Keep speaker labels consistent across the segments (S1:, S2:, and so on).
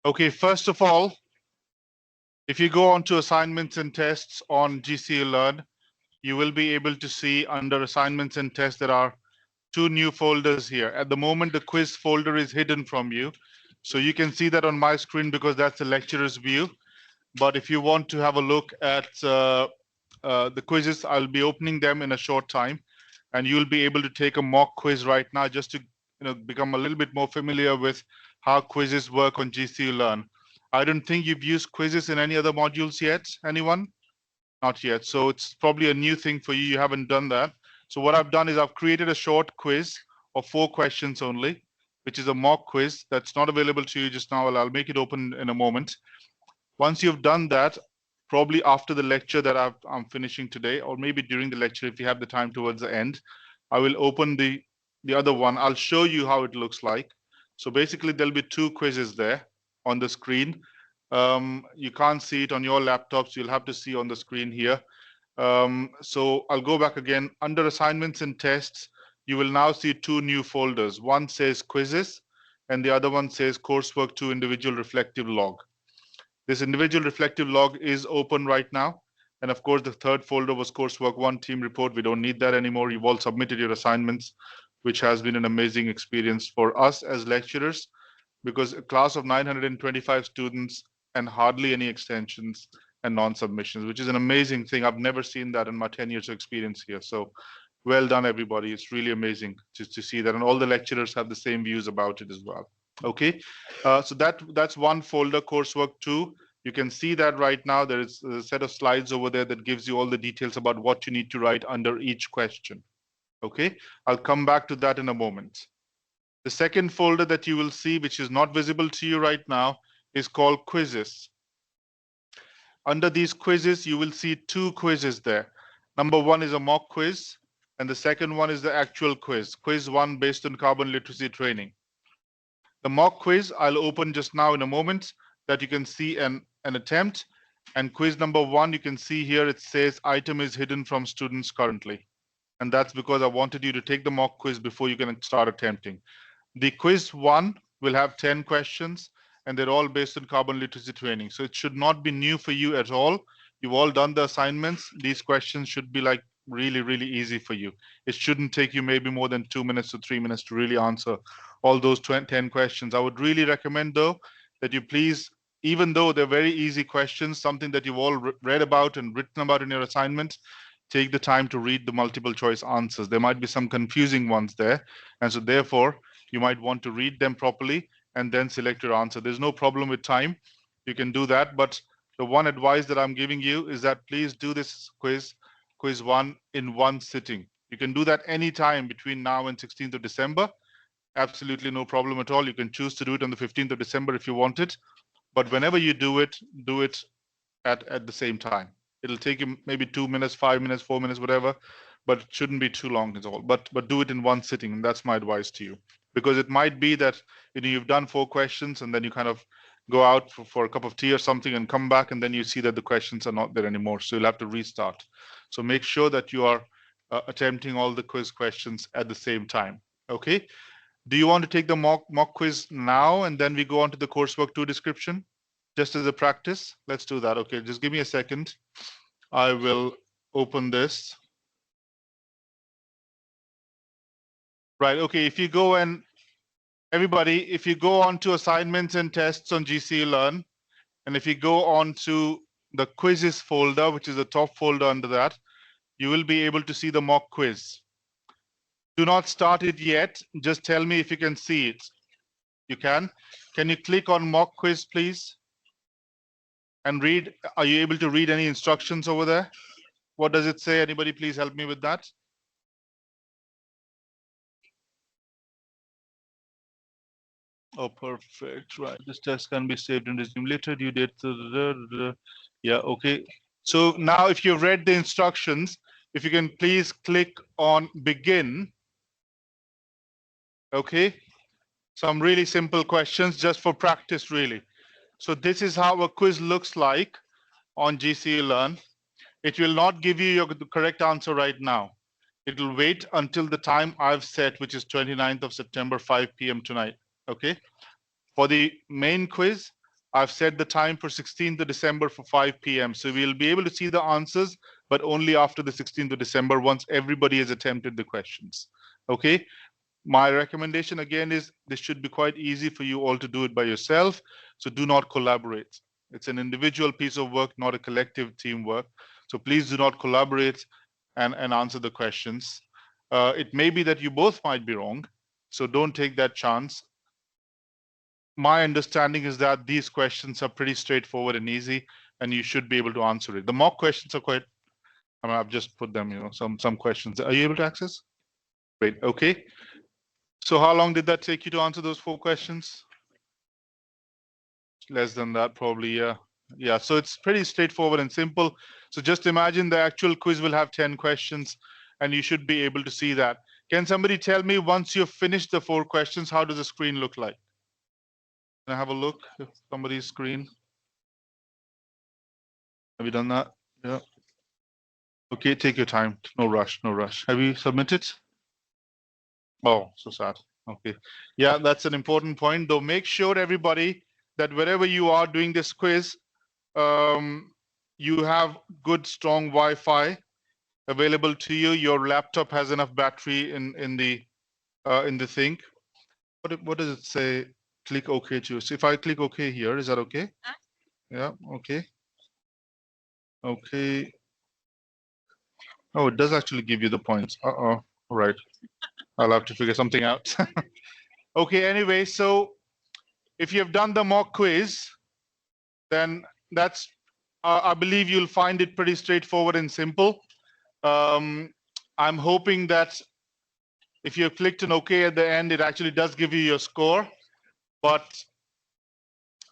S1: Okay, first of all, if you go on to assignments and tests on GCE Learn, you will be able to see under assignments and tests there are two new folders here. At the moment, the quiz folder is hidden from you. So you can see that on my screen because that's the lecturer's view. But if you want to have a look at the quizzes, I'll be opening them in a short time. And you'll be able to take a mock quiz right now just to become a little bit more familiar with how quizzes work on GCE Learn. I don't think you've used quizzes in any other modules yet. Anyone? Not yet. So it's probably a new thing for you. You haven't done that. So what I've done is I've created a short quiz of 4 questions only, which is a mock quiz that's not available to you just now. I'll make it open in a moment. Once you've done that, probably after the lecture that I'm finishing today, or maybe during the lecture, if you have the time towards the end, I will open the other one. I'll show you how it looks like. So basically, there'll be 2 quizzes there on the screen. You can't see it on your laptops. You'll have to see on the screen here. So I'll go back again. Under assignments and tests, you will now see 2 new folders. One says quizzes, and the other one says coursework 2 individual reflective log. This individual reflective log is open right now. And of course, the third folder was coursework 1 team report. We don't need that anymore. You've all submitted your assignments, which has been an amazing experience for us as lecturers, because a class of 925 students and hardly any extensions and non-submissions, which is an amazing thing. I've never seen that in my 10 years of experience here. So well done, everybody. It's really amazing just to see that. And all the lecturers have the same views about it as well. Okay, so that's one folder, coursework 2. You can see that right now. There is a set of slides over there that gives you all the details about what you need to write under each question. Okay, I'll come back to that in a moment. The second folder that you will see, which is not visible to you right now, is called quizzes. Under these quizzes, you will see 2 quizzes there. Number 1 is a mock quiz, and the second one is the actual quiz, quiz 1 based on carbon literacy training. The mock quiz I'll open just now in a moment that you can see an attempt. And quiz number 1, you can see here it says item is hidden from students currently. And that's because I wanted you to take the mock quiz before you can start attempting. The quiz 1 will have 10 questions, and they're all based on carbon literacy training. So it should not be new for you at all. You've all done the assignments. These questions should be like really, really easy for you. It shouldn't take you maybe more than 2 minutes to 3 minutes to really answer all those 10 questions. I would really recommend, though, that you please, even though they're very easy questions, something that you've all read about and written about in your assignment, take the time to read the multiple choice answers. There might be some confusing ones there. And so therefore, you might want to read them properly and then select your answer. There's no problem with time. You can do that. But the one advice that I'm giving you is that please do this quiz 1 in one sitting. You can do that anytime between now and 16th of December. Absolutely no problem at all. You can choose to do it on the 15th of December if you want it. But whenever you do it at the same time. It'll take you maybe 2 minutes, 5 minutes, 4 minutes, whatever, but it shouldn't be too long at all. But do it in one sitting, and that's my advice to you. Because it might be that you've done 4 questions and then you kind of go out for a cup of tea or something and come back, and then you see that the questions are not there anymore. So you'll have to restart. So make sure that you are attempting all the quiz questions at the same time. Okay. Do you want to take the mock quiz now and then we go on to the coursework 2 description? Just as a practice, let's do that. Okay, just give me a second. I will open this. Right, okay, if you go and everybody, if you go on to assignments and tests on GCE Learn, and if you go on to the quizzes folder, which is the top folder under that, you will be able to see the mock quiz. Do not start it yet. Just tell me if you can see it. You can. Can you click on mock quiz, please? And read. Are you able to read any instructions over there? What does it say? Anybody please help me with that? Oh, perfect. Right. This test can be saved and resumed later. Due date. Yeah, okay. So now if you've read the instructions, if you can please click on begin. Okay. Some really simple questions just for practice, really. So this is how a quiz looks like on GCE Learn. It will not give you the correct answer right now. It will wait until the time I've set, which is 29th of September, 5 p.m. tonight. Okay. For the main quiz, I've set the time for 16th of December for 5 p.m. So we'll be able to see the answers, but only after the 16th of December once everybody has attempted the questions. Okay. My recommendation again is this should be quite easy for you all to do it by yourself. So do not collaborate. It's an individual piece of work, not a collective teamwork. So please do not collaborate and answer the questions. It may be that you both might be wrong. So don't take that chance. My understanding is that these questions are pretty straightforward and easy, and you should be able to answer it. The mock questions are quite, I mean, I've just put them, some questions. Are you able to access? Great, okay. So how long did that take you to answer those 4 questions? Less than that, probably, yeah. Yeah, so it's pretty straightforward and simple. So just imagine the actual quiz will have 10 questions, and you should be able to see that. Can somebody tell me, once you've finished the 4 questions, how does the screen look like? Can I have a look at somebody's screen? Have you done that? Yeah. Okay, take your time. No rush, no rush. Have you submitted? Oh, so sad. Okay. Yeah, that's an important point, though. Make sure, everybody, that wherever you are doing this quiz, you have good, strong Wi-Fi available to you. Your laptop has enough battery in the thing. What does it say? Click OK to. So if I click OK here, is that okay? Yeah. Okay. Okay. Oh, it does actually give you the points. Uh-oh. All right. I'll have to figure something out. Okay, anyway, so if you have done the mock quiz, then that's, I believe you'll find it pretty straightforward and simple. I'm hoping that if you have clicked an OK at the end, it actually does give you your score, but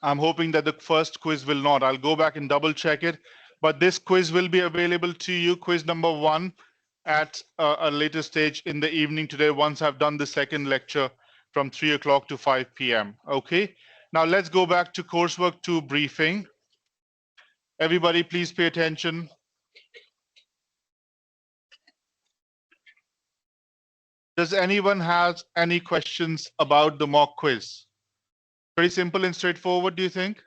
S1: I'm hoping that the first quiz will not. I'll go back and double check it, but this quiz will be available to you, quiz number 1, at a later stage in the evening today, once I've done the second lecture from 3 o'clock to 5 p.m. Okay, now let's go back to coursework 2 briefing. Everybody, please pay attention. Does anyone have any questions about the mock quiz? Very simple and straightforward, do you think?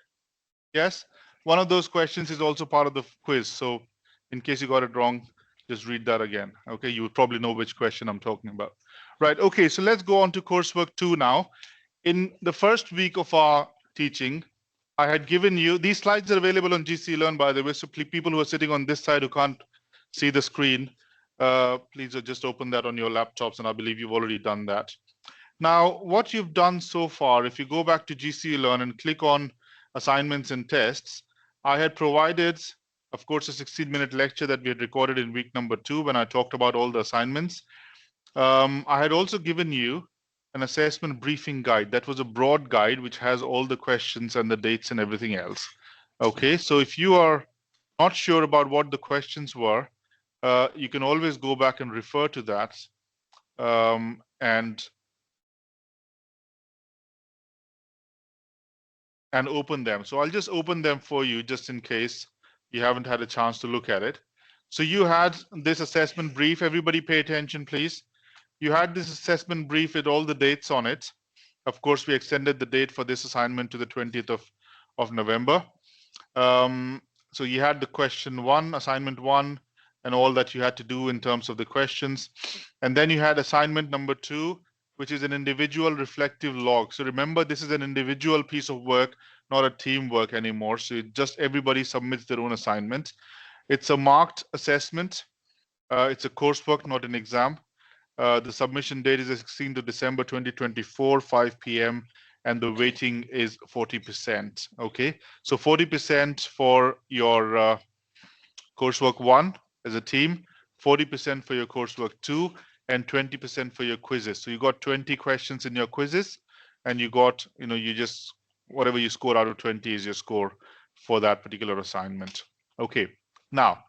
S1: Yes? One of those questions is also part of the quiz. So in case you got it wrong, just read that again. Okay, you probably know which question I'm talking about. Right, okay, so let's go on to coursework 2 now. In the first week of our teaching, I had given you, these slides are available on GC Learn, by the way, so people who are sitting on this side who can't see the screen, please just open that on your laptops, and I believe you've already done that. Now, what you've done so far, if you go back to GC Learn and click on assignments and tests, I had provided, of course, a 16-minute lecture that we had recorded in week number 2 when I talked about all the assignments. I had also given you an assessment briefing guide. That was a broad guide which has all the questions and the dates and everything else. Okay, so if you are not sure about what the questions were, you can always go back and refer to that and open them. So I'll just open them for you just in case you haven't had a chance to look at it. So you had this assessment brief. Everybody pay attention, please. You had this assessment brief with all the dates on it. Of course, we extended the date for this assignment to the 20th of November. So you had the question 1, assignment 1, and all that you had to do in terms of the questions. And then you had assignment number 2, which is an individual reflective log. So remember, this is an individual piece of work, not a teamwork anymore. So just everybody submits their own assignment. It's a marked assessment. It's a coursework, not an exam. The submission date is the 16th of December 2024, 5 p.m. and the weighting is 40%. Okay, so 40% for your coursework 1 as a team, 40% for your coursework 2, and 20% for your quizzes. So you got 20 questions in your quizzes, and you got, you just, whatever you score out of 20 is your score for that particular assignment. Okay, now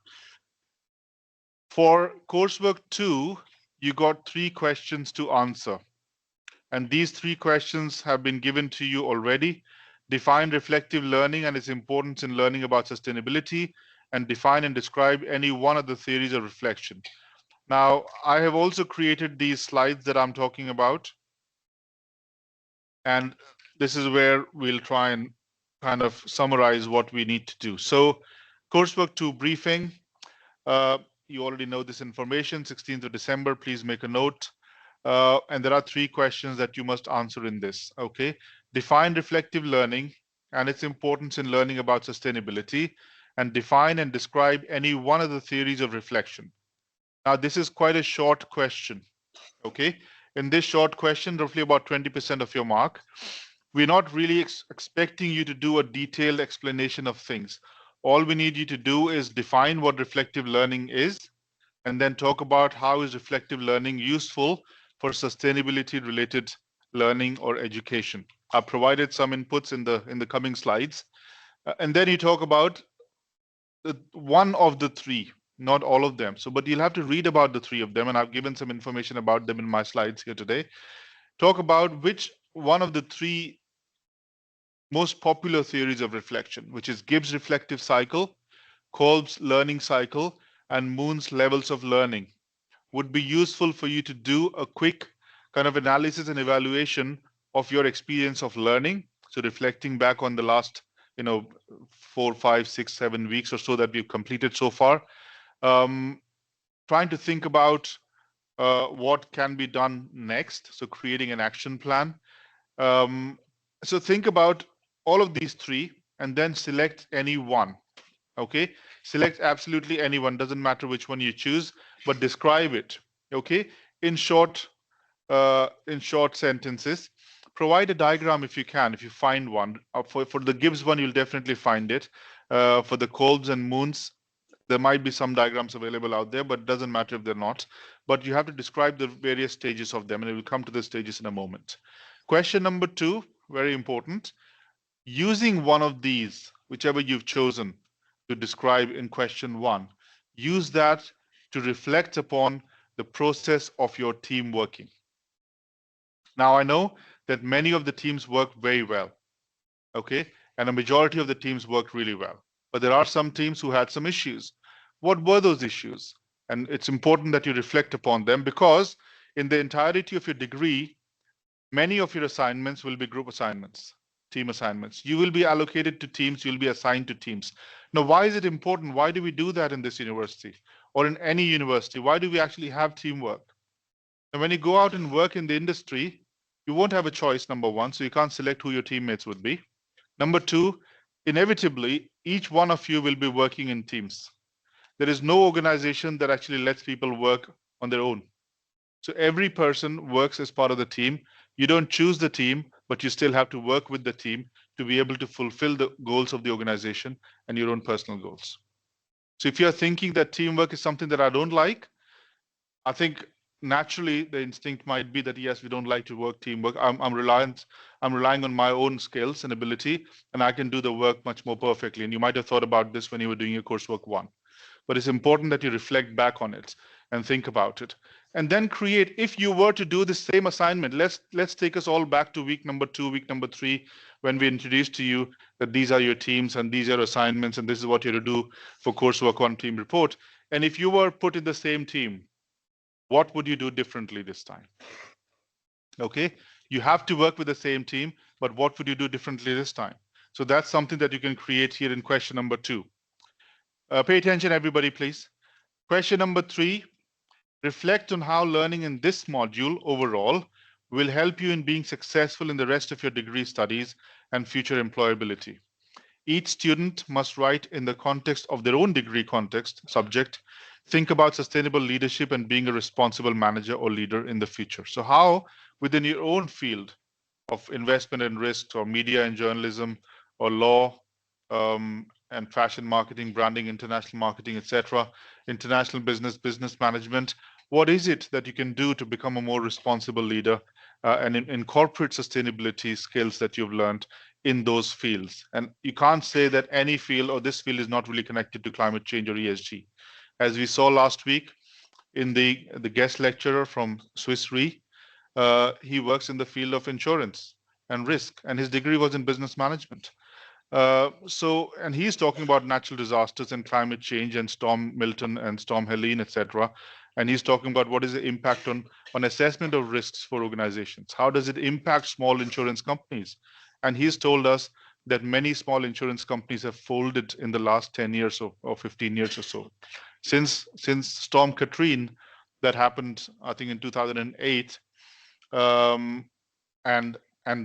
S1: for coursework 2, you got 3 questions to answer. And these 3 questions have been given to you already. Define reflective learning and its importance in learning about sustainability, and define and describe any one of the theories of reflection. Now, I have also created these slides that I'm talking about. And this is where we'll try and kind of summarize what we need to do. So coursework 2 briefing, you already know this information, 16th of December, please make a note. And there are 3 questions that you must answer in this, okay? Define reflective learning and its importance in learning about sustainability, and define and describe any one of the theories of reflection. Now, this is quite a short question, okay? In this short question, roughly about 20% of your mark. We're not really expecting you to do a detailed explanation of things. All we need you to do is define what reflective learning is, and then talk about how is reflective learning useful for sustainability related learning or education. I've provided some inputs in the coming slides. And then you talk about one of the 3, not all of them. So, but you'll have to read about the 3 of them, and I've given some information about them in my slides here today. Talk about which one of the 3 most popular theories of reflection, which is Gibbs' reflective cycle, Kolb's learning cycle, and Moon's levels of learning, would be useful for you to do a quick kind of analysis and evaluation of your experience of learning. So reflecting back on the last, 4, 5, 6, 7 weeks or so that we've completed so far, trying to think about what can be done next. So creating an action plan. So think about all of these 3 and then select any one. Okay, select absolutely anyone, doesn't matter which one you choose, but describe it, okay, in short sentences. Provide a diagram if you can, if you find one. For the Gibbs one, you'll definitely find it. For the Kolb's and Moons, there might be some diagrams available out there, but it doesn't matter if they're not. But you have to describe the various stages of them, and we'll come to the stages in a moment. Question number 2, very important. Using one of these, whichever you've chosen to describe in question 1, use that to reflect upon the process of your team working. Now, I know that many of the teams work very well, okay? And a majority of the teams work really well. But there are some teams who had some issues. What were those issues? And it's important that you reflect upon them, because in the entirety of your degree, many of your assignments will be group assignments, team assignments. You will be allocated to teams, you'll be assigned to teams. Now, why is it important? Why do we do that in this university or in any university? Why do we actually have teamwork? And when you go out and work in the industry, you won't have a choice, number 1, so you can't select who your teammates would be. Number 2, inevitably, each one of you will be working in teams. There is no organization that actually lets people work on their own. So every person works as part of the team. You don't choose the team, but you still have to work with the team to be able to fulfill the goals of the organization and your own personal goals. So if you're thinking that teamwork is something that I don't like, I think naturally the instinct might be that, yes, we don't like to work teamwork. I'm relying on my own skills and ability, and I can do the work much more perfectly. And you might have thought about this when you were doing your coursework 1. But it's important that you reflect back on it and think about it. And then create, if you were to do the same assignment, let's take us all back to week number 2, week number 3, when we introduced to you that these are your teams and these are your assignments and this is what you're to do for coursework 1 team report. And if you were put in the same team, what would you do differently this time? Okay, you have to work with the same team, but what would you do differently this time? So that's something that you can create here in question number 2. Pay attention, everybody, please. Question number 3, reflect on how learning in this module overall will help you in being successful in the rest of your degree studies and future employability. Each student must write in the context of their own degree context, subject, think about sustainable leadership and being a responsible manager or leader in the future. So how within your own field of investment and risks or media and journalism or law, and fashion marketing, branding, international marketing, etc., international business management, what is it that you can do to become a more responsible leader and incorporate sustainability skills that you've learned in those fields? And you can't say that any field or this field is not really connected to climate change or ESG. As we saw last week in the guest lecturer from Swiss Re, he works in the field of insurance and risk, and his degree was in business management. And he's talking about natural disasters and climate change and Storm Milton and Storm Helene, etc. And he's talking about what is the impact on assessment of risks for organizations. How does it impact small insurance companies? And he's told us that many small insurance companies have folded in the last 10 years or 15 years or so. Since Storm Katrina that happened, I think in 2008, um, and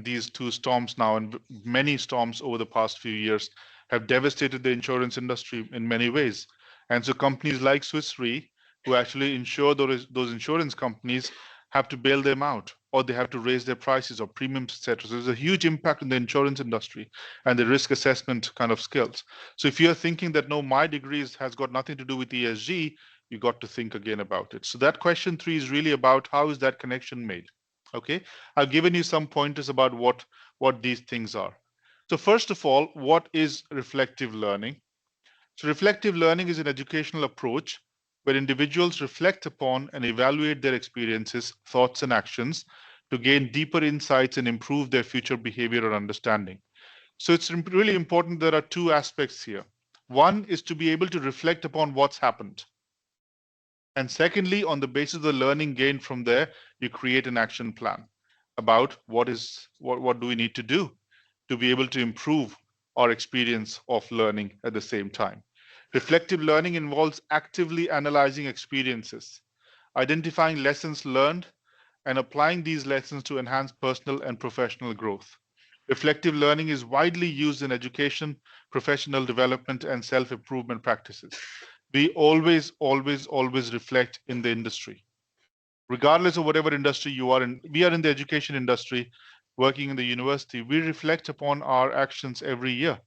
S1: these two storms now and many storms over the past few years have devastated the insurance industry in many ways. And so companies like Swiss Re, who actually insure those insurance companies, have to bail them out, or they have to raise their prices or premiums, etc. So there's a huge impact on the insurance industry and the risk assessment kind of skills. So if you're thinking that no, my degrees has got nothing to do with ESG, you got to think again about it. So that question 3 is really about how is that connection made? Okay, I've given you some pointers about what these things are. So first of all, what is reflective learning? So reflective learning is an educational approach where individuals reflect upon and evaluate their experiences, thoughts, and actions to gain deeper insights and improve their future behavior or understanding. So it's really important. There are two aspects here. One is to be able to reflect upon what's happened. And secondly, on the basis of the learning gained from there, you create an action plan about what do we need to do to be able to improve our experience of learning at the same time. Reflective learning involves actively analyzing experiences, identifying lessons learned, and applying these lessons to enhance personal and professional growth. Reflective learning is widely used in education, professional development, and self improvement practices. We always reflect in the industry, regardless of whatever industry you are in. We are in the education industry, working in the university. We reflect upon our actions every year.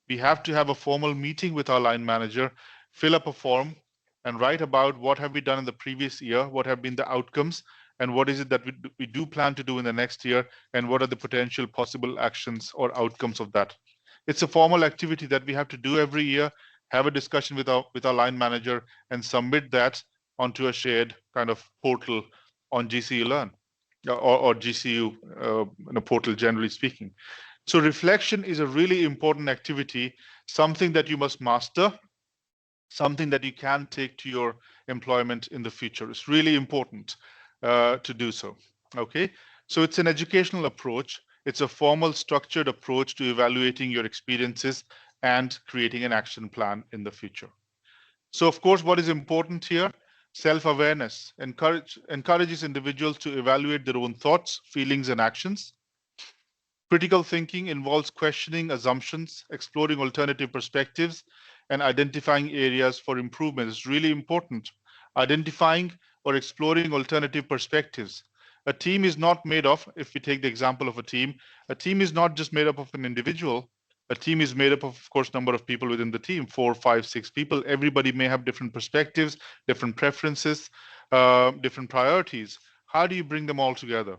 S1: We have to have a formal meeting with our line manager, fill up a form, and write about what have we done in the previous year, what have been the outcomes, and what is it that we do plan to do in the next year, and what are the potential possible actions or outcomes of that. It's a formal activity that we have to do every year, have a discussion with our line manager, and submit that onto a shared kind of portal on GCU Learn or GCU portal, generally speaking. So reflection is a really important activity, something that you must master, something that you can take to your employment in the future. It's really important to do so. Okay, so it's an educational approach. It's a formal, structured approach to evaluating your experiences and creating an action plan in the future. So, of course, what is important here? Self-awareness encourages individuals to evaluate their own thoughts, feelings, and actions. Critical thinking involves questioning assumptions, exploring alternative perspectives, and identifying areas for improvement. It's really important. Identifying or exploring alternative perspectives. A team is not made of, if we take the example of a team is not just made up of an individual. A team is made up of course, number of people within the team, 4, 5, 6 people. Everybody may have different perspectives, different preferences, different priorities. How do you bring them all together?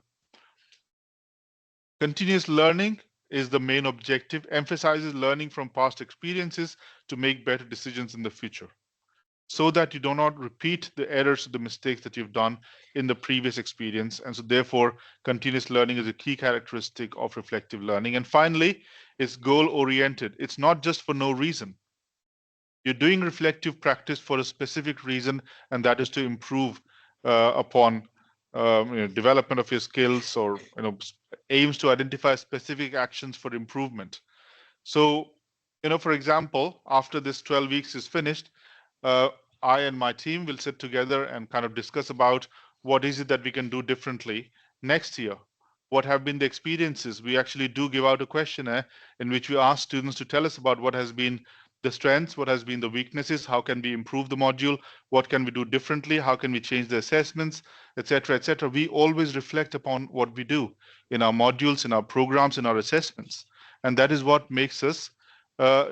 S1: Continuous learning is the main objective, emphasizes learning from past experiences to make better decisions in the future, so that you do not repeat the errors or the mistakes that you've done in the previous experience. And so therefore, continuous learning is a key characteristic of reflective learning. And finally, it's goal-oriented. It's not just for no reason. You're doing reflective practice for a specific reason, and that is to improve upon development of your skills, or aims to identify specific actions for improvement. So, for example, after this 12 weeks is finished, uh, I and my team will sit together and kind of discuss about what is it that we can do differently next year. What have been the experiences? We actually do give out a questionnaire in which we ask students to tell us about what has been the strengths, what has been the weaknesses, how can we improve the module, what can we do differently, how can we change the assessments, etc., etc. We always reflect upon what we do in our modules, in our programs, in our assessments, and that is what makes us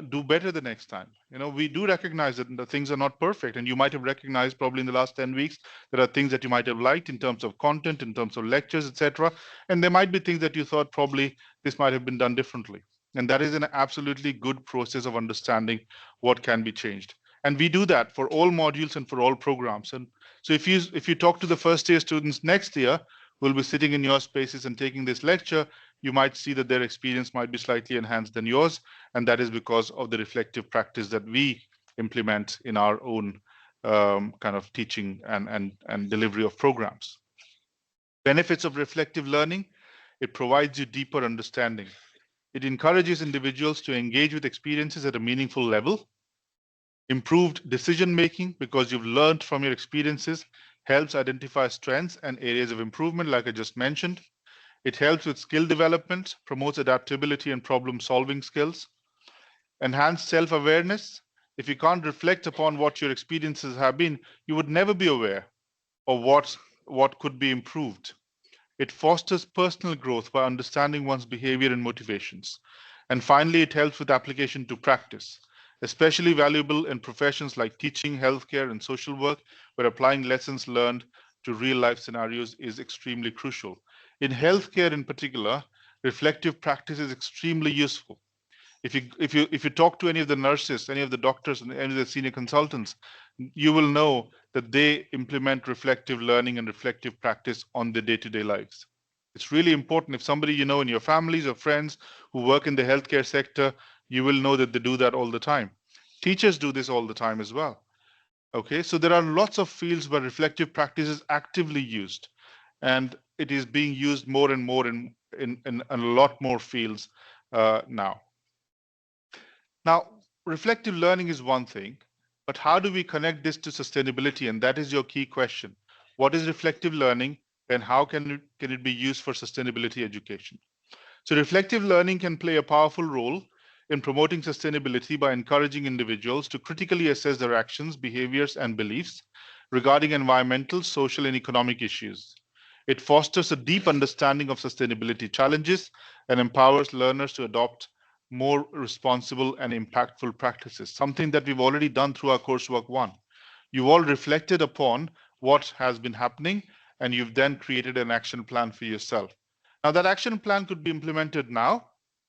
S1: do better the next time. We do recognize that the things are not perfect, and you might have recognized probably in the last 10 weeks there are things that you might have liked in terms of content, in terms of lectures, etc. And there might be things that you thought probably this might have been done differently. And that is an absolutely good process of understanding what can be changed. And we do that for all modules and for all programs. And so if you talk to the first year students next year who will be sitting in your spaces and taking this lecture, you might see that their experience might be slightly enhanced than yours. And that is because of the reflective practice that we implement in our own kind of teaching and delivery of programs. Benefits of reflective learning: it provides you deeper understanding. It encourages individuals to engage with experiences at a meaningful level. Improved decision making, because you've learned from your experiences, helps identify strengths and areas of improvement, like I just mentioned. It helps with skill development, promotes adaptability and problem solving skills. Enhanced self awareness. If you can't reflect upon what your experiences have been, you would never be aware of what could be improved. It fosters personal growth by understanding one's behavior and motivations. And finally, it helps with application to practice, especially valuable in professions like teaching, healthcare, and social work, where applying lessons learned to real life scenarios is extremely crucial. In healthcare, in particular, reflective practice is extremely useful. If you talk to any of the nurses, any of the doctors, and any of the senior consultants, you will know that they implement reflective learning and reflective practice on their day-to-day lives. It's really important. If somebody you know in your families or friends who work in the healthcare sector, you will know that they do that all the time. Teachers do this all the time as well. Okay, so there are lots of fields where reflective practice is actively used, and it is being used more and more in a lot more fields now. Now, reflective learning is one thing, but how do we connect this to sustainability? And that is your key question. What is reflective learning, and how can it be used for sustainability education? So, reflective learning can play a powerful role in promoting sustainability by encouraging individuals to critically assess their actions, behaviors, and beliefs regarding environmental, social, and economic issues. It fosters a deep understanding of sustainability challenges and empowers learners to adopt more responsible and impactful practices, something that we've already done through our coursework one. You've all reflected upon what has been happening, and you've then created an action plan for yourself. Now, that action plan could be implemented now.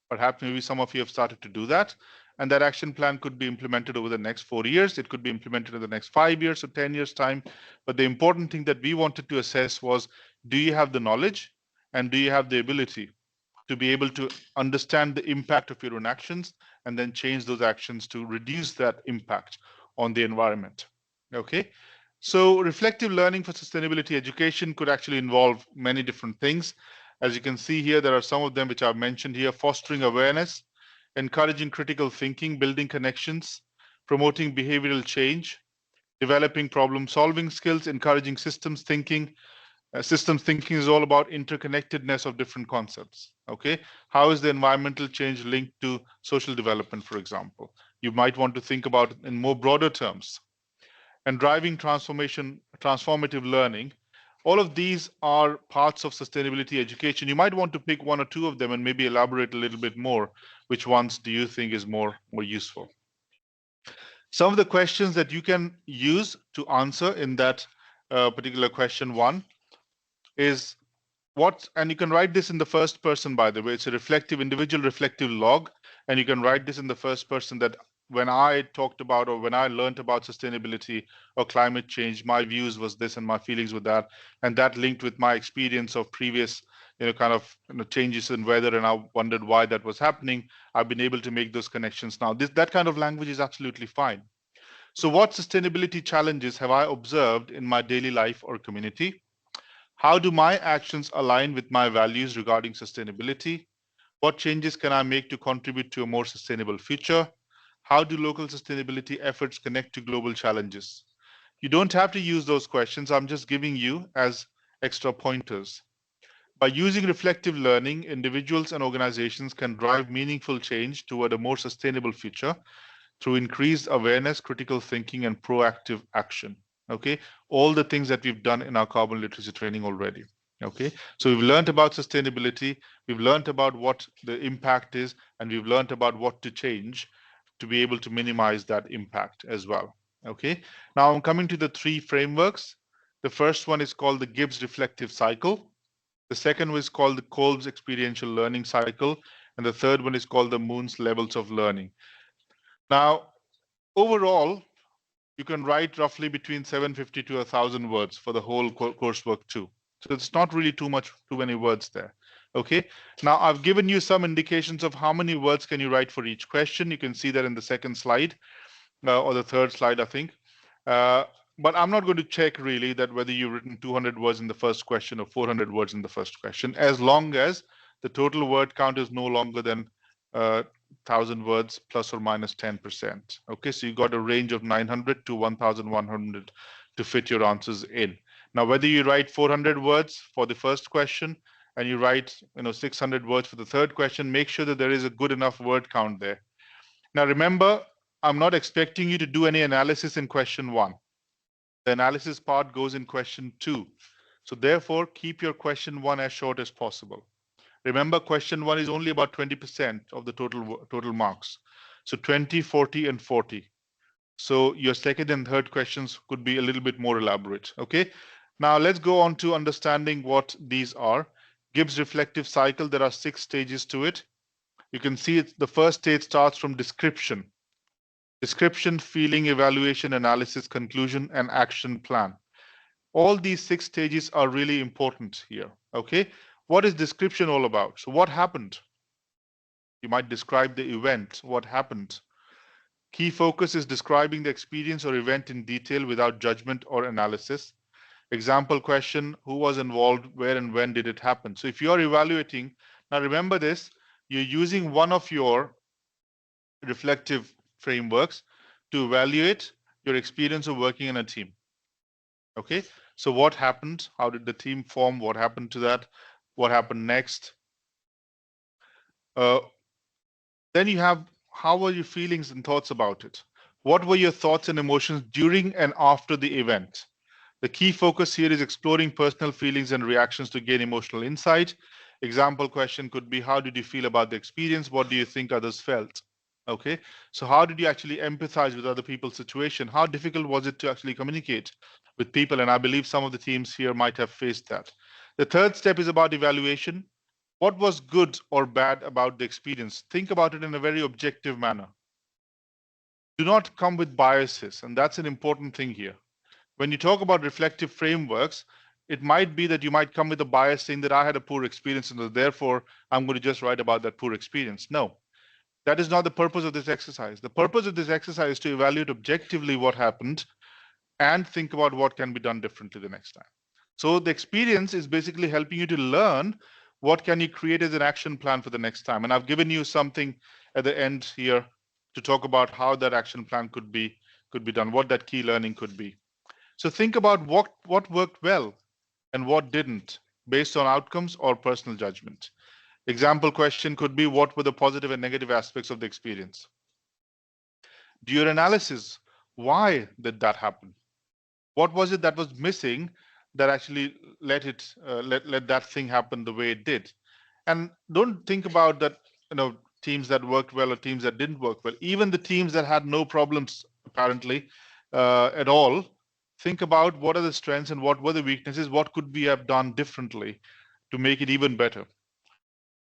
S1: Perhaps maybe some of you have started to do that. And that action plan could be implemented over the next 4 years. It could be implemented in the next 5 years or 10 years' time. But the important thing that we wanted to assess was, do you have the knowledge and do you have the ability to be able to understand the impact of your own actions and then change those actions to reduce that impact on the environment? Okay. So reflective learning for sustainability education could actually involve many different things. As you can see here, there are some of them which I've mentioned here: fostering awareness, encouraging critical thinking, building connections, promoting behavioral change, developing problem solving skills, encouraging systems thinking. Systems thinking is all about interconnectedness of different concepts. Okay. How is the environmental change linked to social development, for example? You might want to think about it in more broader terms. And driving transformative learning. All of these are parts of sustainability education. You might want to pick one or two of them and maybe elaborate a little bit more. Which ones do you think is more useful? Some of the questions that you can use to answer in that particular question one is, what, and you can write this in the first person, by the way. It's a reflective, individual reflective log, and you can write this in the first person, that when I talked about, or when I learned about sustainability or climate change, my views was this and my feelings were that, and that linked with my experience of previous kind of changes in weather, and I wondered why that was happening. I've been able to make those connections now. That kind of language is absolutely fine. So what sustainability challenges have I observed in my daily life or community? How do my actions align with my values regarding sustainability? What changes can I make to contribute to a more sustainable future? How do local sustainability efforts connect to global challenges? You don't have to use those questions. I'm just giving you as extra pointers. By using reflective learning, individuals and organizations can drive meaningful change toward a more sustainable future through increased awareness, critical thinking, and proactive action. Okay, all the things that we've done in our carbon literacy training already. Okay, so we've learned about sustainability, we've learned about what the impact is, and we've learned about what to change to be able to minimize that impact as well. Okay, now I'm coming to the three frameworks. The first one is called the Gibbs reflective cycle. The second one is called the Kolb's experiential learning cycle. And the third one is called the Moon's levels of learning. Now, overall, you can write roughly between 750 to 1,000 words for the whole coursework too. So it's not really too many words there. Okay. Now I've given you some indications of how many words can you write for each question. You can see that in the second slide or the third slide, I think. But I'm not going to check really that whether you've written 200 words in the first question or 400 words in the first question, as long as the total word count is no longer than 1,000 words plus or minus 10%. Okay, so you got a range of 900 to 1,100 to fit your answers in. Now, whether you write 400 words for the first question and you write 600 words for the third question, make sure that there is a good enough word count there. Now, remember, I'm not expecting you to do any analysis in question one. The analysis part goes in question two. So therefore, keep your question one as short as possible. Remember, question one is only about 20% of the total marks. So 20, 40, and 40. So your second and third questions could be a little bit more elaborate. Okay. Now let's go on to understanding what these are. Gibbs reflective cycle, there are 6 stages to it. You can see the first stage starts from description. Description, feeling, evaluation, analysis, conclusion, and action plan. All these 6 stages are really important here. Okay. What is description all about? So what happened? You might describe the event, what happened. Key focus is describing the experience or event in detail without judgment or analysis. Example question, who was involved, where and when did it happen? So if you're evaluating, now remember this, you're using one of your reflective frameworks to evaluate your experience of working in a team. Okay, so what happened? How did the team form? What happened to that? What happened next? Uh, Then you have, how were your feelings and thoughts about it? What were your thoughts and emotions during and after the event? The key focus here is exploring personal feelings and reactions to gain emotional insight. Example question could be, how did you feel about the experience? What do you think others felt? Okay, so how did you actually empathize with other people's situation? How difficult was it to actually communicate with people? And I believe some of the teams here might have faced that. The third step is about evaluation. What was good or bad about the experience? Think about it in a very objective manner. Do not come with biases, and that's an important thing here. When you talk about reflective frameworks, it might be that you might come with a bias saying that I had a poor experience and therefore I'm going to just write about that poor experience. No, that is not the purpose of this exercise. The purpose of this exercise is to evaluate objectively what happened and think about what can be done differently the next time. So the experience is basically helping you to learn what can you create as an action plan for the next time. And I've given you something at the end here to talk about how that action plan could be done, what that key learning could be. So think about what worked well and what didn't based on outcomes or personal judgment. Example question could be, what were the positive and negative aspects of the experience? Do your analysis, why did that happen? What was it that was missing that actually let that thing happen the way it did? And don't think about that, teams that worked well or teams that didn't work well. Even the teams that had no problems apparently at all, think about what are the strengths and what were the weaknesses, what could we have done differently to make it even better.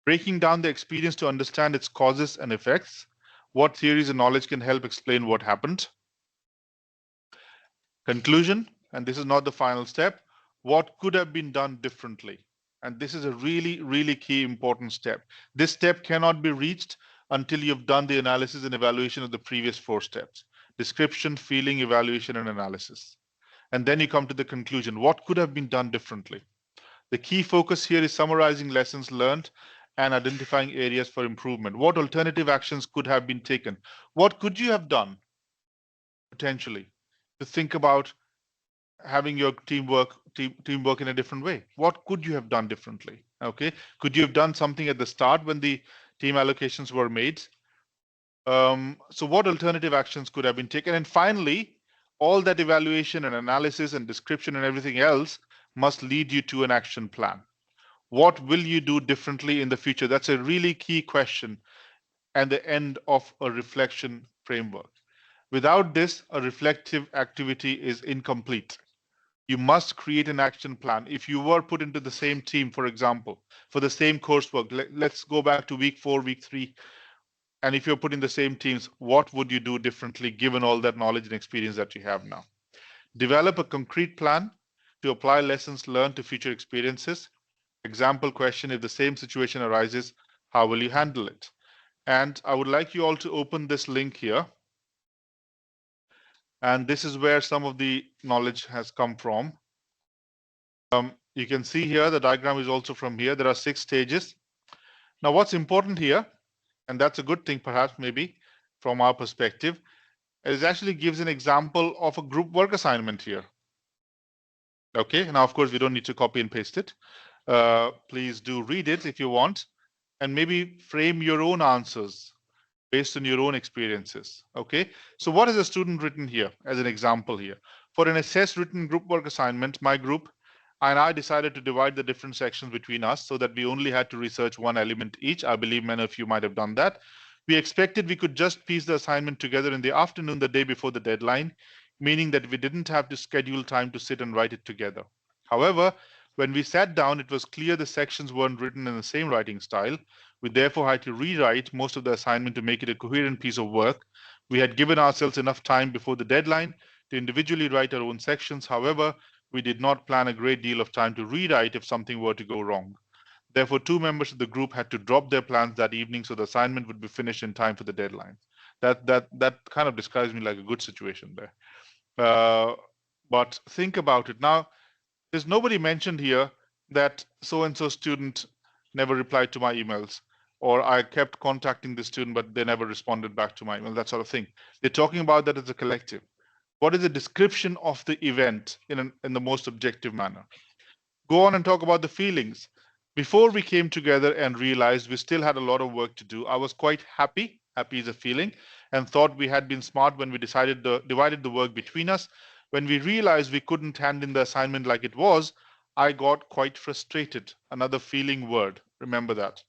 S1: Breaking down the experience to understand its causes and effects, what theories and knowledge can help explain what happened. Conclusion, and this is not the final step, what could have been done differently? And this is a really, really key important step. This step cannot be reached until you've done the analysis and evaluation of the previous 4 steps: description, feeling, evaluation, and analysis. And then you come to the conclusion, what could have been done differently? The key focus here is summarizing lessons learned and identifying areas for improvement. What alternative actions could have been taken? What could you have done potentially to think about having your teamwork in a different way? What could you have done differently? Okay, could you have done something at the start when the team allocations were made? So what alternative actions could have been taken? And finally, all that evaluation and analysis and description and everything else must lead you to an action plan. What will you do differently in the future? That's a really key question and the end of a reflection framework. Without this, a reflective activity is incomplete. You must create an action plan. If you were put into the same team, for example, for the same coursework, let's go back to week 4, week 3. And if you're put in the same teams, what would you do differently given all that knowledge and experience that you have now? Develop a concrete plan to apply lessons learned to future experiences. Example question, if the same situation arises, how will you handle it? And I would like you all to open this link here. And this is where some of the knowledge has come from. You can see here, the diagram is also from here. There are 6 stages. Now, what's important here and that's a good thing, perhaps, maybe from our perspective. It actually gives an example of a group work assignment here. Okay, now of course we don't need to copy and paste it. Please do read it if you want, and maybe frame your own answers based on your own experiences. Okay, so what has a student written here as an example here? For an assessed written group work assignment, my group and I decided to divide the different sections between us so that we only had to research one element each. I believe many of you might have done that. We expected we could just piece the assignment together in the afternoon the day before the deadline, meaning that we didn't have to schedule time to sit and write it together. However, when we sat down, it was clear the sections weren't written in the same writing style. We therefore had to rewrite most of the assignment to make it a coherent piece of work. We had given ourselves enough time before the deadline to individually write our own sections. However, we did not plan a great deal of time to rewrite if something were to go wrong. Therefore, two members of the group had to drop their plans that evening so the assignment would be finished in time for the deadline. That kind of describes me like a good situation there. But think about it now. There's nobody mentioned here that so and so student never replied to my emails, or I kept contacting the student but they never responded back to my email, that sort of thing. They're talking about that as a collective. What is the description of the event in the most objective manner? Go on and talk about the feelings. Before we came together and realized we still had a lot of work to do, I was quite happy. Happy is a feeling, and thought we had been smart when we divided the work between us. When we realized we couldn't hand in the assignment like it was, I got quite frustrated. Another feeling word. Remember that.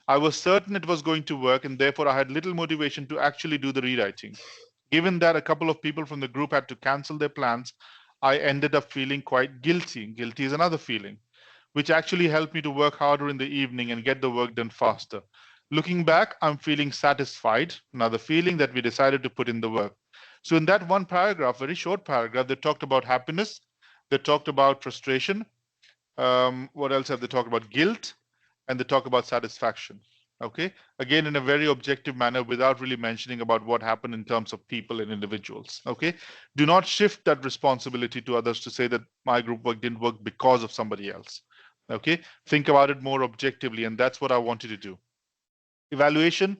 S1: I was certain it was going to work, and therefore I had little motivation to actually do the rewriting. Given that a couple of people from the group had to cancel their plans, I ended up feeling quite guilty. Guilty is another feeling, which actually helped me to work harder in the evening and get the work done faster. Looking back, I'm feeling satisfied. Another feeling that we decided to put in the work. So, in that one paragraph, very short paragraph, they talked about happiness, they talked about frustration. What else have they talked about? Guilt, and they talk about satisfaction. Okay, again in a very objective manner without really mentioning about what happened in terms of people and individuals. Okay, do not shift that responsibility to others to say that my group work didn't work because of somebody else. Okay, think about it more objectively, and that's what I want you to do. Evaluation.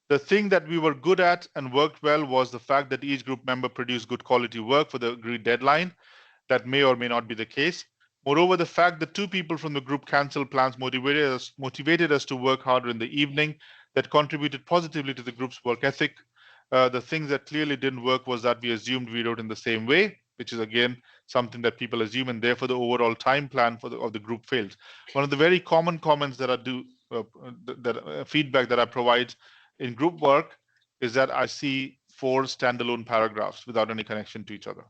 S1: The thing that we were good at and worked well was the fact that each group member produced good quality work for the agreed deadline. That may or may not be the case. Moreover, the fact that two people from the group canceled plans motivated us to work harder in the evening. That contributed positively to the group's work ethic. The things that clearly didn't work was that we assumed we wrote in the same way, which is again something that people assume, and therefore the overall time plan of the group failed. One of the very common comments that I do, feedback that I provide in group work is that I see 4 standalone paragraphs without any connection to each other.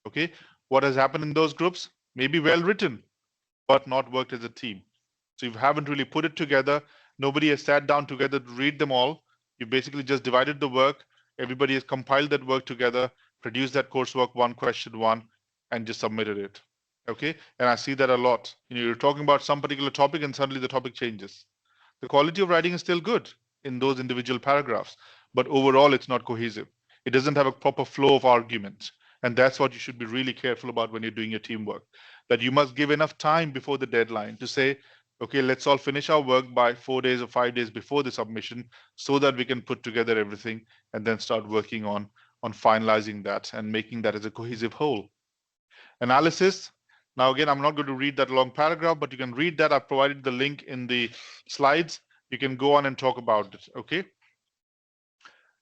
S1: Okay, what has happened in those groups? Maybe well written, but not worked as a team. So you haven't really put it together. Nobody has sat down together to read them all. You basically just divided the work. Everybody has compiled that work together, produced that coursework, one question one, and just submitted it. Okay, and I see that a lot. You're talking about some particular topic, and suddenly the topic changes. The quality of writing is still good in those individual paragraphs, but overall it's not cohesive. It doesn't have a proper flow of argument. And that's what you should be really careful about when you're doing your teamwork. That you must give enough time before the deadline to say, okay, let's all finish our work by 4 days or 5 days before the submission so that we can put together everything and then start working on finalizing that and making that as a cohesive whole. Analysis. Now, again, I'm not going to read that long paragraph, but you can read that. I've provided the link in the slides. You can go on and talk about it. Okay.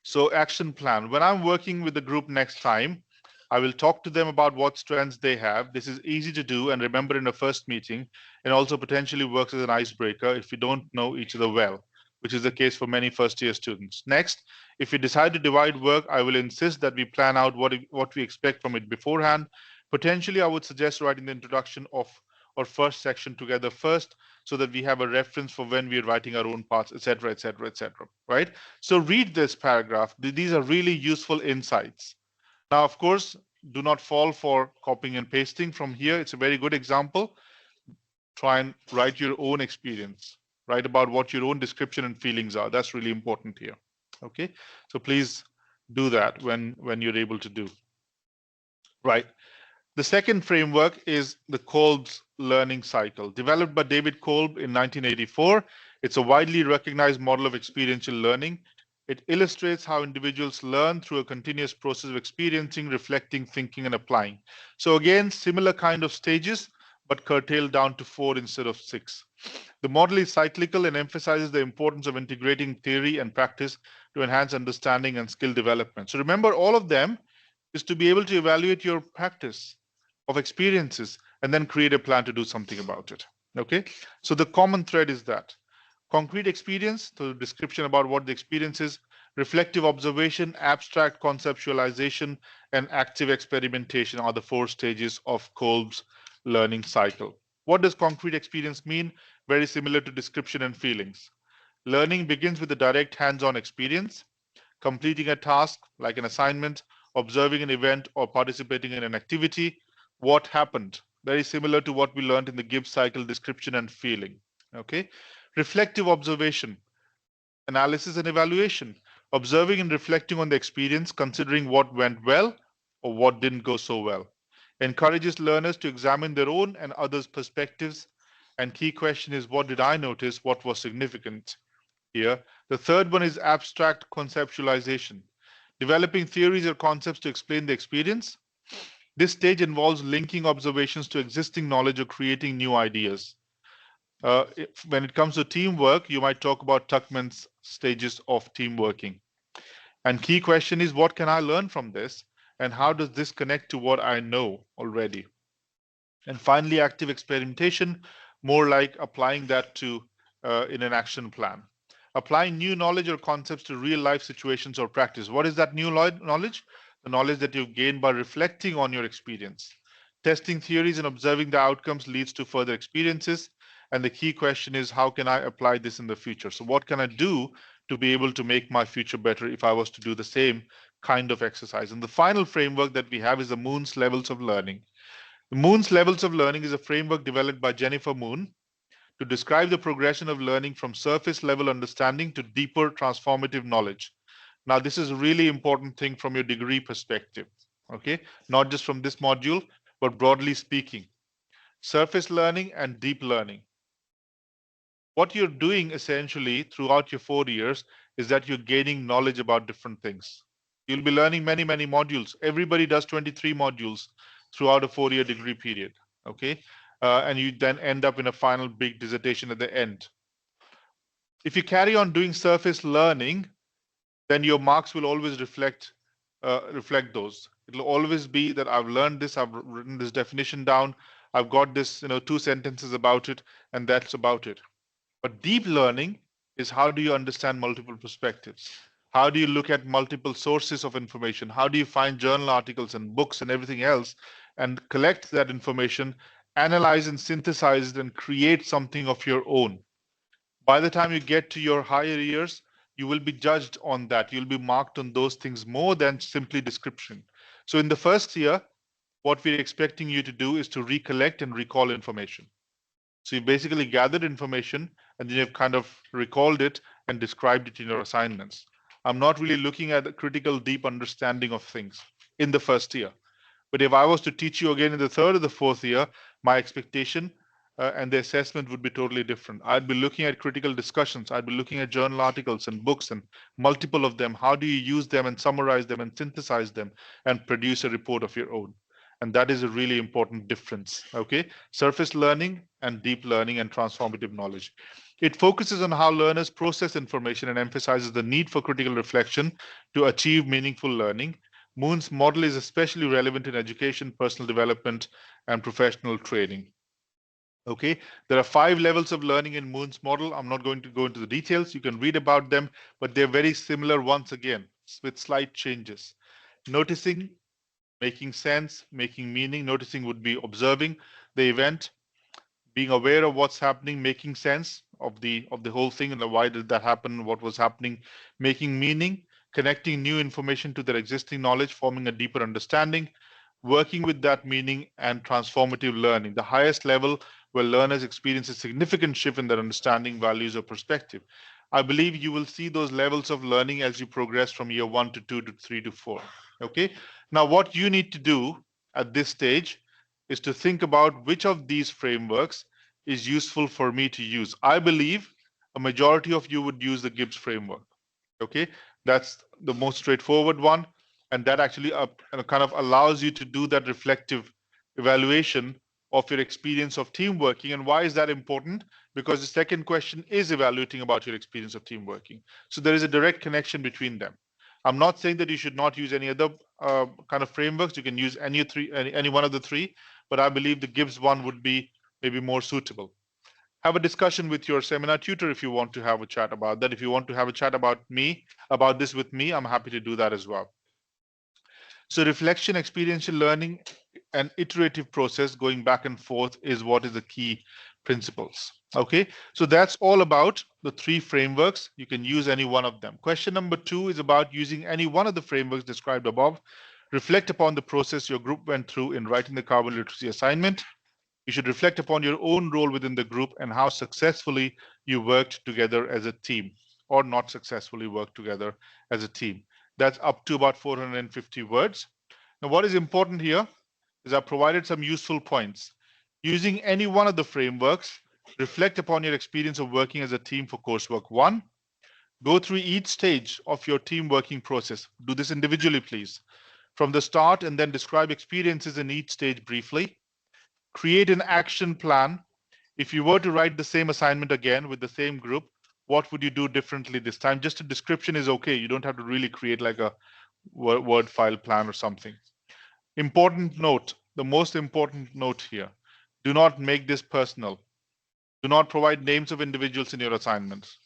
S1: So, action plan. When I'm working with the group next time, I will talk to them about what strengths they have. This is easy to do and remember in a first meeting, and also potentially works as an icebreaker if we don't know each other well, which is the case for many first-year students. Next, if we decide to divide work, I will insist that we plan out what we expect from it beforehand. Potentially, I would suggest writing the introduction of or first section together first so that we have a reference for when we are writing our own parts, etc., etc., etc. Right? So read this paragraph. These are really useful insights. Now, of course, do not fall for copying and pasting from here. It's a very good example. Try and write your own experience. Write about what your own description and feelings are. That's really important here. Okay, so please do that when you're able to do. Right. The second framework is the Kolb's learning cycle, developed by David Kolb in 1984. It's a widely recognized model of experiential learning. It illustrates how individuals learn through a continuous process of experiencing, reflecting, thinking, and applying. So again, similar kind of stages, but curtailed down to 4 instead of 6. The model is cyclical and emphasizes the importance of integrating theory and practice to enhance understanding and skill development. So remember, all of them is to be able to evaluate your practice of experiences and then create a plan to do something about it. Okay, so the common thread is that concrete experience, the description about what the experience is, reflective observation, abstract conceptualization, and active experimentation are the 4 stages of Kolb's learning cycle. What does concrete experience mean? Very similar to description and feelings. Learning begins with a direct hands-on experience, completing a task like an assignment, observing an event, or participating in an activity. What happened? Very similar to what we learned in the Gibbs cycle, description and feeling. Okay. Reflective observation, analysis and evaluation, observing and reflecting on the experience, considering what went well or what didn't go so well. Encourages learners to examine their own and others' perspectives. And key question is, what did I notice? What was significant here? The third one is abstract conceptualization, developing theories or concepts to explain the experience. This stage involves linking observations to existing knowledge or creating new ideas. When it comes to teamwork, you might talk about Tuckman's stages of team working. And key question is, what can I learn from this? And how does this connect to what I know already? And finally, active experimentation, more like applying that to in an action plan. Applying new knowledge or concepts to real life situations or practice. What is that new knowledge? The knowledge that you've gained by reflecting on your experience. Testing theories and observing the outcomes leads to further experiences. And the key question is, how can I apply this in the future? So what can I do to be able to make my future better if I was to do the same kind of exercise? And the final framework that we have is the Moon's levels of learning. The Moon's levels of learning is a framework developed by Jennifer Moon to describe the progression of learning from surface level understanding to deeper transformative knowledge. Now, this is a really important thing from your degree perspective, okay? Not just from this module, but broadly speaking, surface learning and deep learning. What you're doing essentially throughout your 4 years is that you're gaining knowledge about different things. You'll be learning many, many modules. Everybody does 23 modules throughout a 4-year degree period, okay? And you then end up in a final big dissertation at the end. If you carry on doing surface learning, then your marks will always reflect those. It'll always be that I've learned this, I've written this definition down, I've got this, 2 sentences about it, and that's about it. But deep learning is, how do you understand multiple perspectives? How do you look at multiple sources of information? How do you find journal articles and books and everything else and collect that information, analyze and synthesize it, and create something of your own? By the time you get to your higher years, you will be judged on that. You'll be marked on those things more than simply description. So in the first year, what we're expecting you to do is to recollect and recall information. So you basically gathered information and then you've kind of recalled it and described it in your assignments. I'm not really looking at a critical, deep understanding of things in the first year. But if I was to teach you again in the third or the fourth year, my expectation and the assessment would be totally different. I'd be looking at critical discussions. I'd be looking at journal articles and books and multiple of them. How do you use them and summarize them and synthesize them and produce a report of your own? And that is a really important difference. Okay. Surface learning and deep learning and transformative knowledge. It focuses on how learners process information and emphasizes the need for critical reflection to achieve meaningful learning. Moon's model is especially relevant in education, personal development, and professional training. Okay, there are 5 levels of learning in Moon's model. I'm not going to go into the details. You can read about them, but they're very similar once again with slight changes. Noticing, making sense, making meaning. Noticing would be observing the event, being aware of what's happening, making sense of the whole thing and why did that happen, what was happening, making meaning, connecting new information to their existing knowledge, forming a deeper understanding, working with that meaning, and transformative learning, the highest level where learners experience a significant shift in their understanding, values, or perspective. I believe you will see those levels of learning as you progress from year 1 to 2 to 3 to 4. Okay. Now, what you need to do at this stage is to think about which of these frameworks is useful for me to use. I believe a majority of you would use the Gibbs framework. Okay, that's the most straightforward one, and that actually kind of allows you to do that reflective evaluation of your experience of team working. And why is that important? Because the second question is evaluating about your experience of team working. So there is a direct connection between them. I'm not saying that you should not use any other kind of frameworks. You can use any one of the three, but I believe the Gibbs one would be maybe more suitable. Have a discussion with your seminar tutor if you want to have a chat about that. If you want to have a chat about this with me, I'm happy to do that as well. So reflection, experiential learning, and iterative process going back and forth is what is the key principles. Okay, so that's all about the three frameworks. You can use any one of them. Question number 2 is about using any one of the frameworks described above. Reflect upon the process your group went through in writing the carbon literacy assignment. You should reflect upon your own role within the group and how successfully you worked together as a team, or not successfully worked together as a team. That's up to about 450 words. Now, what is important here is I've provided some useful points. Using any one of the frameworks, reflect upon your experience of working as a team for coursework 1. Go through each stage of your team working process. Do this individually, please, from the start, and then describe experiences in each stage briefly. Create an action plan. If you were to write the same assignment again with the same group, what would you do differently this time? Just a description is okay. You don't have to really create like a word file plan or something. Important note, the most important note here, do not make this personal. Do not provide names of individuals in your assignments.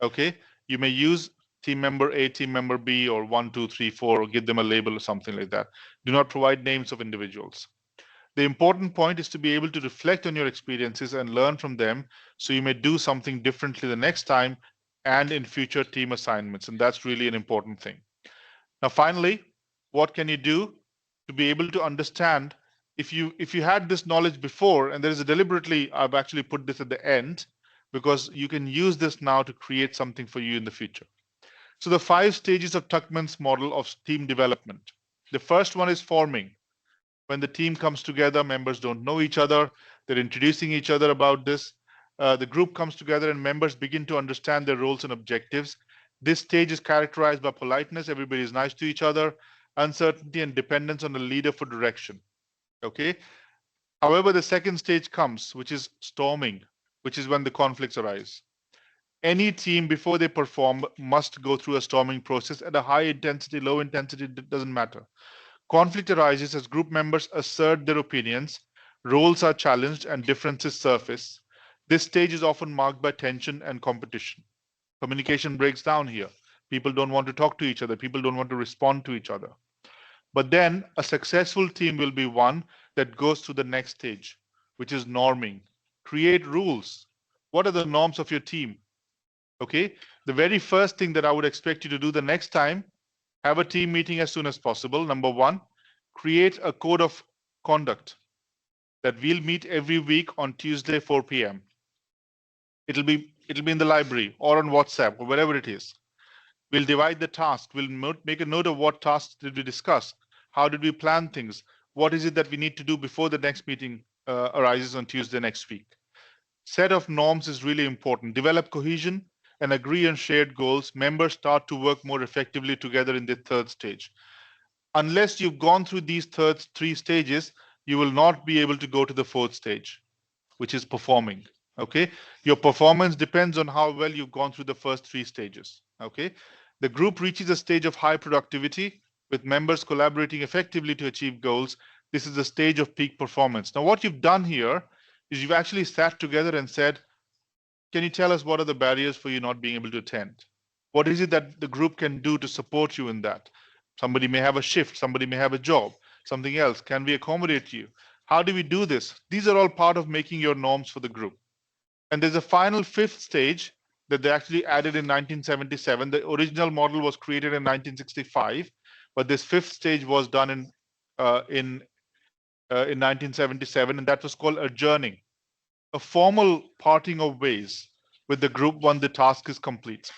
S1: Okay, you may use team member A, team member B, or 1, 2, 3, 4, or give them a label or something like that. Do not provide names of individuals. The important point is to be able to reflect on your experiences and learn from them so you may do something differently the next time and in future team assignments. And that's really an important thing. Now, finally, what can you do to be able to understand if you had this knowledge before, and there is a deliberately, I've actually put this at the end because you can use this now to create something for you in the future. So the 5 stages of Tuckman's model of team development. The first one is forming. When the team comes together, members don't know each other. They're introducing each other about this. The group comes together and members begin to understand their roles and objectives. This stage is characterized by politeness. Everybody is nice to each other, uncertainty and dependence on the leader for direction. Okay. However, the second stage comes, which is storming, which is when the conflicts arise. Any team before they perform must go through a storming process at a high intensity, low intensity, it doesn't matter. Conflict arises as group members assert their opinions, roles are challenged, and differences surface. This stage is often marked by tension and competition. Communication breaks down here. People don't want to talk to each other. People don't want to respond to each other. But then a successful team will be one that goes to the next stage, which is norming. Create rules. What are the norms of your team? Okay. The very first thing that I would expect you to do the next time, have a team meeting as soon as possible. Number 1, create a code of conduct that we'll meet every week on Tuesday, 4 p.m. It'll be in the library or on WhatsApp or wherever it is. We'll divide the task. We'll make a note of what tasks did we discuss. How did we plan things? What is it that we need to do before the next meeting arises on Tuesday next week? Set of norms is really important. Develop cohesion and agree on shared goals. Members start to work more effectively together in the third stage. Unless you've gone through these 3 stages, you will not be able to go to the 4th stage, which is performing. Okay, your performance depends on how well you've gone through the first 3 stages. Okay, the group reaches a stage of high productivity with members collaborating effectively to achieve goals. This is the stage of peak performance. Now, what you've done here is you've actually sat together and said, can you tell us what are the barriers for you not being able to attend? What is it that the group can do to support you in that? Somebody may have a shift, somebody may have a job, something else. Can we accommodate you? How do we do this? These are all part of making your norms for the group. And there's a final 5th stage that they actually added in 1977. The original model was created in 1965, but this 5th stage was done in 1977, and that was called adjourning, a formal parting of ways with the group when the task is complete.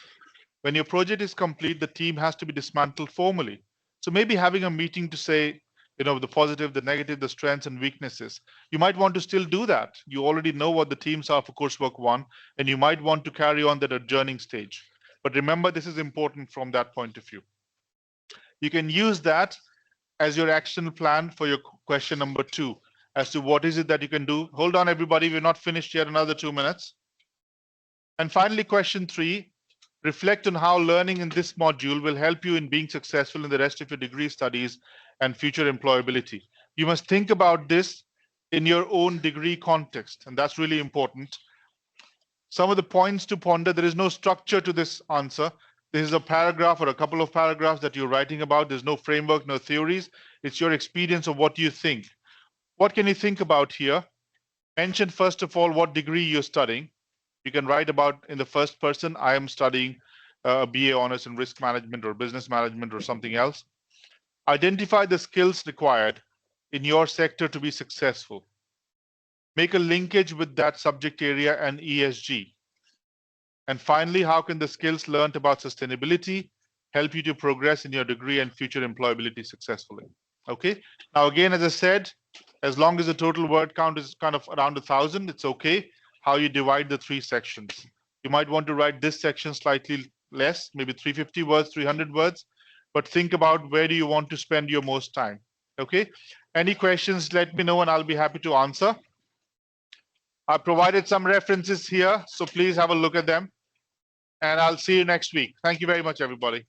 S1: When your project is complete, the team has to be dismantled formally. So maybe having a meeting to say, the positive, the negative, the strengths and weaknesses. You might want to still do that. You already know what the themes are for coursework 1, and you might want to carry on that adjourning stage. But remember, this is important from that point of view. You can use that as your action plan for your question number 2 as to what is it that you can do. Hold on, everybody, we're not finished yet, another 2 minutes. And finally, question 3, reflect on how learning in this module will help you in being successful in the rest of your degree studies and future employability. You must think about this in your own degree context, and that's really important. Some of the points to ponder: there is no structure to this answer. This is a paragraph or a couple of paragraphs that you're writing about. There's no framework, no theories. It's your experience of what you think. What can you think about here? Mention, first of all, what degree you're studying. You can write about in the first person, I am studying a BA honors in risk management or business management or something else. Identify the skills required in your sector to be successful. Make a linkage with that subject area and ESG. And finally, how can the skills learned about sustainability help you to progress in your degree and future employability successfully? Okay. Now, again, as I said, as long as the total word count is kind of around 1,000, it's okay how you divide the 3 sections. You might want to write this section slightly less, maybe 350 words, 300 words, but think about where do you want to spend your most time. Okay. Any questions, let me know and I'll be happy to answer. I provided some references here, so please have a look at them. And I'll see you next week. Thank you very much, everybody.